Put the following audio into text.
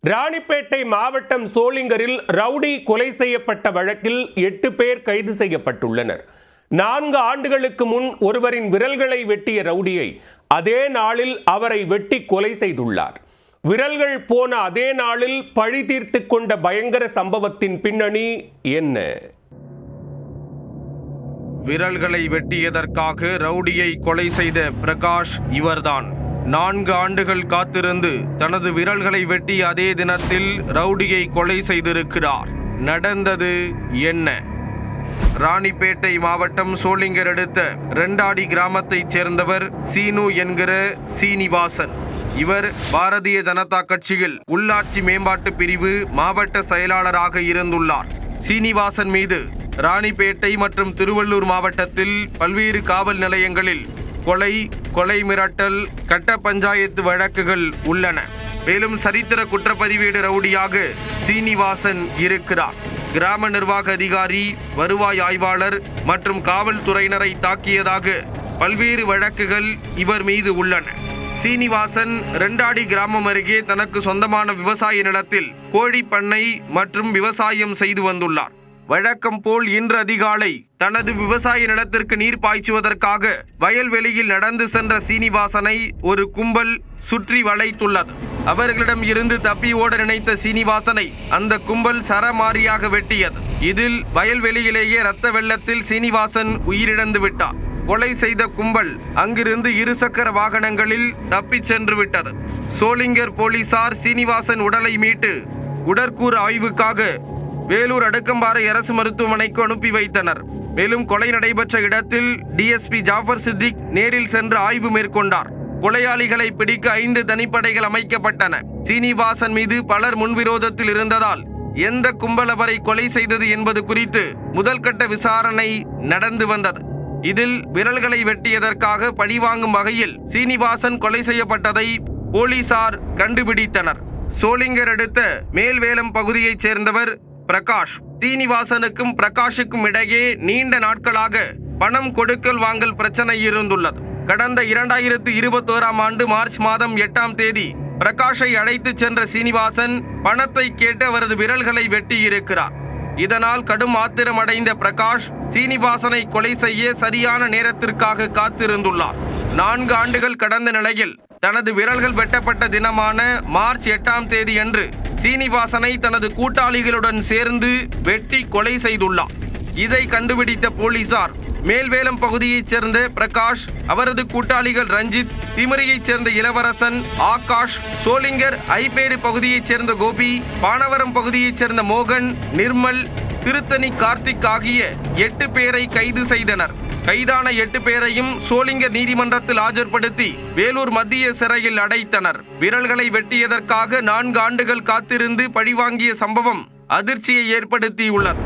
ராணிப்பேட்டை மாவட்டம் சோளிங்கரில் ரவுடி கொலை செய்யப்பட்ட வழக்கில் 8 பேர் கைது செய்யப்பட்டுள்ளனர். 4 ஆண்டுகளுக்கு முன் ஒருவரின் விரல்களை வெட்டிய ரவுடியை அதே நாளில் அவரை வெட்டி கொலை செய்துள்ளார். விரல்கள் போன அதே நாளில் பழி தீர்த்து கொண்ட பயங்கர சம்பவத்தின் பின்னணி என்ன? விரல்களை வெட்டியதற்காக ரவுடியை கொலை செய்த பிரகாஷ் இவர்தான். 4 ஆண்டுகள் காத்திருந்து தனது விரல்களை வெட்டிய அதே தினத்தில் ரவுடியை கொலை செய்திருக்கிறார். நடந்தது என்ன? ராணிப்பேட்டை மாவட்டம் சோளிங்கர் அடுத்த ரெண்டாடி கிராமத்தைச் சேர்ந்தவர் சீனு என்கிற சீனிவாசன். இவர் பாரதிய ஜனதா கட்சியில் உள்ளாட்சி மேம்பாட்டு பிரிவு மாவட்ட செயலாளராக இருந்துள்ளார். சீனிவாசன் மீது ராணிப்பேட்டை மற்றும் திருவள்ளூர் மாவட்டத்தில் பல்வேறு காவல் நிலையங்களில் கொலை மிரட்டல், கட்ட பஞ்சாயத்து வழக்குகள் உள்ளன. மேலும் சரித்திர குற்றப்பதிவேடு ரவுடியாக சீனிவாசன் இருக்கிறார். கிராம நிர்வாக அதிகாரி, வருவாய் ஆய்வாளர் மற்றும் காவல்துறையினரை தாக்கியதாக பல்வேறு வழக்குகள் இவர் மீது உள்ளன. சீனிவாசன் ரெண்டாடி கிராமம் அருகே தனக்கு சொந்தமான விவசாய நிலத்தில் கோழி பண்ணை மற்றும் விவசாயம் செய்து வந்துள்ளார். வழக்கம் போல் இன்று அதிகாலை தனது விவசாய நிலத்திற்கு நீர் பாய்ச்சுவதற்காக வயல்வெளியில் நடந்து சென்ற சீனிவாசனை ஒரு கும்பல் சுற்றி வளைத்துள்ளது. அவர்களிடம் இருந்து தப்பி ஓட நினைத்த சீனிவாசனை அந்த கும்பல் சரமாரியாக வெட்டியது. இதில் வயல்வெளியிலேயே இரத்த வெள்ளத்தில் சீனிவாசன் உயிரிழந்து விட்டார். கொலை செய்த கும்பல் அங்கிருந்து 2 சக்கர வாகனங்களில் தப்பிச் சென்று விட்டது. சோளிங்கர் போலீசார் சீனிவாசன் உடலை மீட்டு உடற்கூறு ஆய்வுக்காக வேலூர் அடுக்கம்பாறை அரசு மருத்துவமனைக்கு அனுப்பி வைத்தனர். மேலும் கொலை நடைபெற்ற இடத்தில் டிஎஸ்பி ஜாஃபர் சித்திக் நேரில் சென்று ஆய்வு மேற்கொண்டார். கொலையாளிகளை பிடிக்க 5 தனிப்படைகள் அமைக்கப்பட்டன. சீனிவாசன் மீது பலர் முன்விரோதத்தில் இருந்ததால் எந்த கும்பல் அவரை கொலை செய்தது என்பது குறித்து முதல்கட்ட விசாரணை நடந்து வந்தது. இதில் விரல்களை வெட்டியதற்காக பழிவாங்கும் வகையில் சீனிவாசன் கொலை செய்யப்பட்டதை போலீசார் கண்டுபிடித்தனர். சோளிங்கர் அடுத்த மேல்வேலம் பகுதியைச் சேர்ந்தவர் பிரகாஷ். சீனிவாசனுக்கும் பிரகாஷுக்கும் இடையே நீண்ட நாட்களாக பணம் கொடுக்கல் வாங்கல் பிரச்சனை இருந்துள்ளது. கடந்த 2021ஆம் ஆண்டு மார்ச் மாதம் 8ஆம் தேதி பிரகாஷை அழைத்து சென்ற சீனிவாசன் பணத்தை கேட்டு அவரது விரல்களை வெட்டியிருக்கிறார். இதனால் கடும் ஆத்திரமடைந்த பிரகாஷ் சீனிவாசனை கொலை செய்ய சரியான நேரத்திற்காக காத்திருந்துள்ளார். 4 ஆண்டுகள் கடந்த நிலையில் தனது விரல்கள் வெட்டப்பட்ட தினமான மார்ச் 8ஆம் தேதி அன்று சீனிவாசனை தனது கூட்டாளிகளுடன் சேர்ந்து வெட்டி கொலை செய்துள்ளார். இதை கண்டுபிடித்த போலீசார் மேல்வேலம் பகுதியைச் சேர்ந்த பிரகாஷ், அவரது கூட்டாளிகள் ரஞ்சித், திமிரியைச் சேர்ந்த இளவரசன், ஆகாஷ், சோளிங்கர் ஐபேடு பகுதியைச் சேர்ந்த கோபி, பானவரம் பகுதியைச் சேர்ந்த மோகன், நிர்மல், திருத்தணி கார்த்திக் ஆகிய 8 பேரை கைது செய்தனர். கைதான 8 பேரையும் சோளிங்கர் நீதிமன்றத்தில் ஆஜர்படுத்தி வேலூர் மத்திய சிறையில் அடைத்தனர். விரல்களை வெட்டியதற்காக 4 ஆண்டுகள் காத்திருந்து பழிவாங்கிய சம்பவம் அதிர்ச்சியை ஏற்படுத்தியுள்ளது.